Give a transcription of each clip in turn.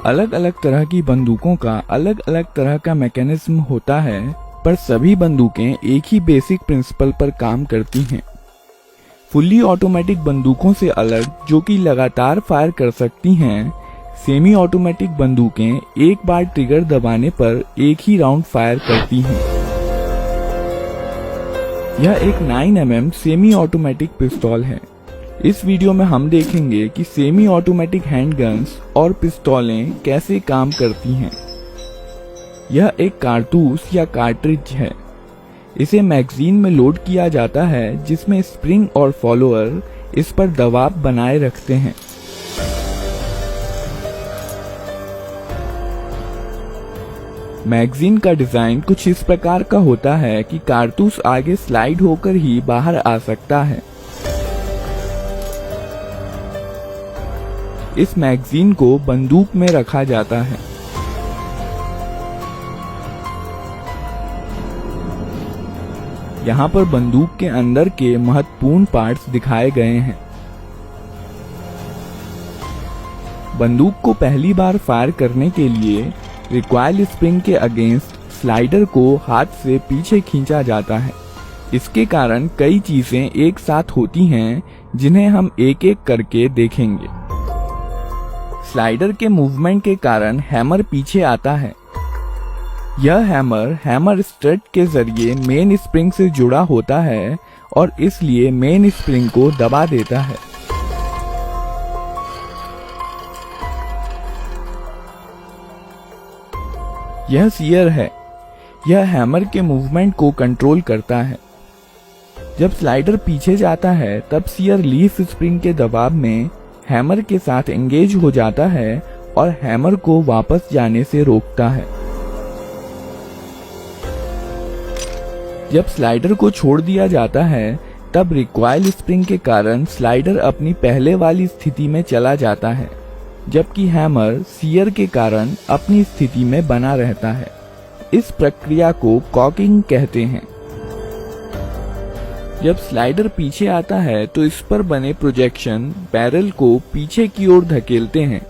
अलग अलग तरह की बंदूकों का अलग अलग तरह का मैकेनिज्म होता है, पर सभी बंदूकें एक ही बेसिक प्रिंसिपल पर काम करती हैं। फुल्ली ऑटोमेटिक बंदूकों से अलग, जो कि लगातार फायर कर सकती हैं, सेमी ऑटोमेटिक बंदूकें एक बार ट्रिगर दबाने पर एक ही राउंड फायर करती हैं। यह एक 9mm सेमी ऑटोमेटिक पिस्तौल है। इस वीडियो में हम देखेंगे कि सेमी ऑटोमेटिक हैंडगन्स और पिस्तौलें कैसे काम करती हैं। यह एक कारतूस या कार्ट्रिज है। इसे मैगजीन में लोड किया जाता है, जिसमें स्प्रिंग और फॉलोअर इस पर दबाव बनाए रखते हैं। मैगजीन का डिजाइन कुछ इस प्रकार का होता है कि कारतूस आगे स्लाइड होकर ही बाहर आ सकता है। इस मैगजीन को बंदूक में रखा जाता है। यहाँ पर बंदूक के अंदर के महत्वपूर्ण पार्ट्स दिखाए गए हैं। बंदूक को पहली बार फायर करने के लिए रिकॉइल स्प्रिंग के अगेंस्ट स्लाइडर को हाथ से पीछे खींचा जाता है। इसके कारण कई चीजें एक साथ होती हैं, जिन्हें हम एक एक करके देखेंगे। स्लाइडर के मूवमेंट के कारण हैमर पीछे आता है। यह हैमर स्ट्रट के जरिए मेन स्प्रिंग से जुड़ा होता है और इसलिए मेन स्प्रिंग को दबा देता है। यह सीयर है। यह हैमर के मूवमेंट को कंट्रोल करता है। जब स्लाइडर पीछे जाता है, तब सीयर लीफ स्प्रिंग के दबाव में हैमर के साथ एंगेज हो जाता है और हैमर को वापस जाने से रोकता है। जब स्लाइडर को छोड़ दिया जाता है, तब रिकॉइल स्प्रिंग के कारण स्लाइडर अपनी पहले वाली स्थिति में चला जाता है, जबकि हैमर सीयर के कारण अपनी स्थिति में बना रहता है। इस प्रक्रिया को कॉकिंग कहते हैं। जब स्लाइडर पीछे आता है, तो इस पर बने प्रोजेक्शन बैरल को पीछे की ओर धकेलते हैं,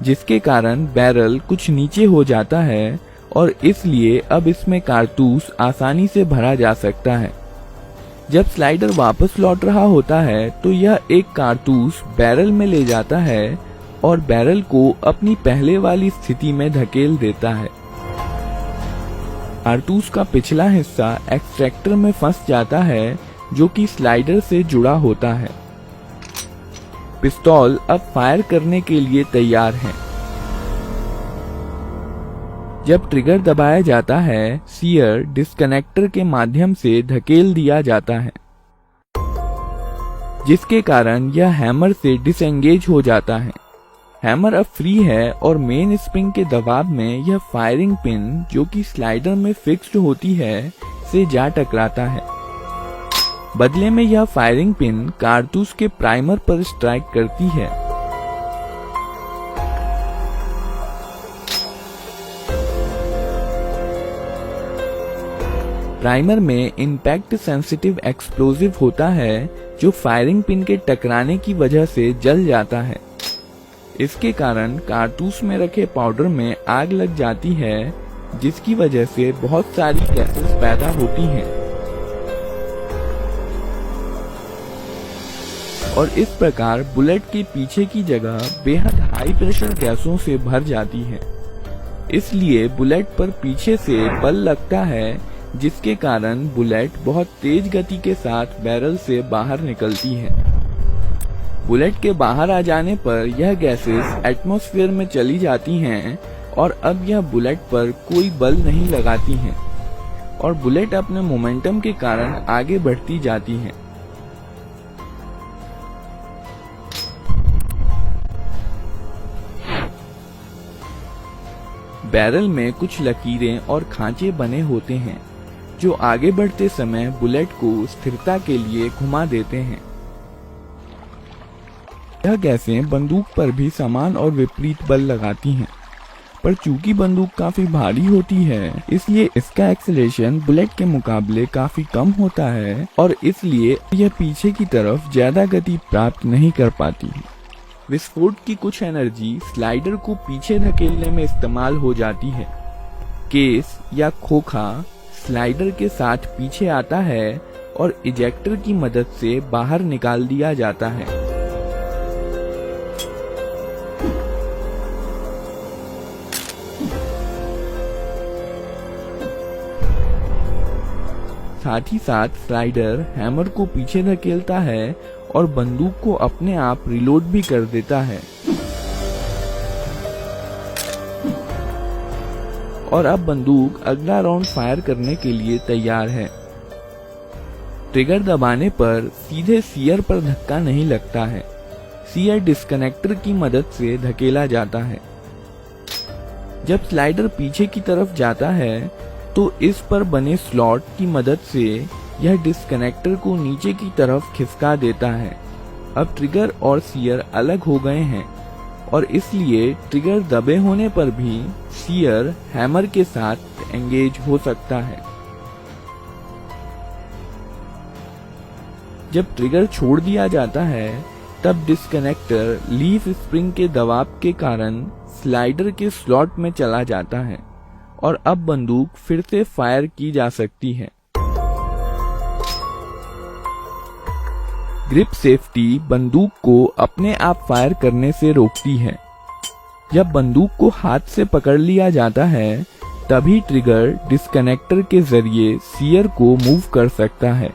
जिसके कारण बैरल कुछ नीचे हो जाता है और इसलिए अब इसमें कारतूस आसानी से भरा जा सकता है। जब स्लाइडर वापस लौट रहा होता है, तो यह एक कारतूस बैरल में ले जाता है और बैरल को अपनी पहले वाली स्थिति में धकेल देता है। कारतूस का पिछला हिस्सा एक्सट्रैक्टर में फंस जाता है, जो कि स्लाइडर से जुड़ा होता है। पिस्तौल अब फायर करने के लिए तैयार है। जब ट्रिगर दबाया जाता है, सीयर डिस्कनेक्टर के माध्यम से धकेल दिया जाता है, जिसके कारण यह हैमर से डिसएंगेज हो जाता है। हैमर अब फ्री है और मेन स्प्रिंग के दबाव में यह फायरिंग पिन, जो कि स्लाइडर में फिक्स्ड होती है, से जा टकराता है। बदले में यह फायरिंग पिन कारतूस के प्राइमर पर स्ट्राइक करती है। प्राइमर में इम्पैक्ट सेंसिटिव एक्सप्लोजिव होता है, जो फायरिंग पिन के टकराने की वजह से जल जाता है। इसके कारण कारतूस में रखे पाउडर में आग लग जाती है, जिसकी वजह से बहुत सारी गैसेस पैदा होती हैं और इस प्रकार बुलेट के पीछे की जगह बेहद हाई प्रेशर गैसों से भर जाती है। इसलिए बुलेट पर पीछे से बल लगता है, जिसके कारण बुलेट बहुत तेज गति के साथ बैरल से बाहर निकलती है। बुलेट के बाहर आ जाने पर यह गैसेस एटमॉस्फेयर में चली जाती हैं और अब यह बुलेट पर कोई बल नहीं लगाती हैं और बुलेट अपने मोमेंटम के कारण आगे बढ़ती जाती है। बैरल में कुछ लकीरें और खांचे बने होते हैं, जो आगे बढ़ते समय बुलेट को स्थिरता के लिए घुमा देते हैं। यह गैसें बंदूक पर भी समान और विपरीत बल लगाती हैं, पर चूंकि बंदूक काफी भारी होती है, इसलिए इसका एक्सेलरेशन बुलेट के मुकाबले काफी कम होता है और इसलिए यह पीछे की तरफ ज्यादा गति प्राप्त नहीं कर पाती। विस्फोट की कुछ एनर्जी स्लाइडर को पीछे धकेलने में इस्तेमाल हो जाती है। केस या खोखा स्लाइडर के साथ पीछे आता है और इजेक्टर की मदद से बाहर निकाल दिया जाता है। साथ ही साथ स्लाइडर हैमर को पीछे धकेलता है और बंदूक को अपने आप रिलोड भी कर देता है। और अब बंदूक अगला राउंड फायर करने के लिए तैयार है। ट्रिगर दबाने पर सीधे सीयर पर धक्का नहीं लगता है। सीयर डिस्कनेक्टर की मदद से धकेला जाता है। जब स्लाइडर पीछे की तरफ जाता है तो इस पर बने स्लॉट की मदद से यह डिस्कनेक्टर को नीचे की तरफ खिसका देता है। अब ट्रिगर और सीयर अलग हो गए हैं और इसलिए ट्रिगर दबे होने पर भी सीयर हैमर के साथ एंगेज हो सकता है। जब ट्रिगर छोड़ दिया जाता है तब डिस्कनेक्टर लीफ स्प्रिंग के दबाव के कारण स्लाइडर के स्लॉट में चला जाता है और अब बंदूक फिर से फायर की जा सकती है। ग्रिप सेफ्टी बंदूक को अपने आप फायर करने से रोकती है। जब बंदूक को हाथ से पकड़ लिया जाता है तभी ट्रिगर डिस्कनेक्टर के जरिए सीयर को मूव कर सकता है।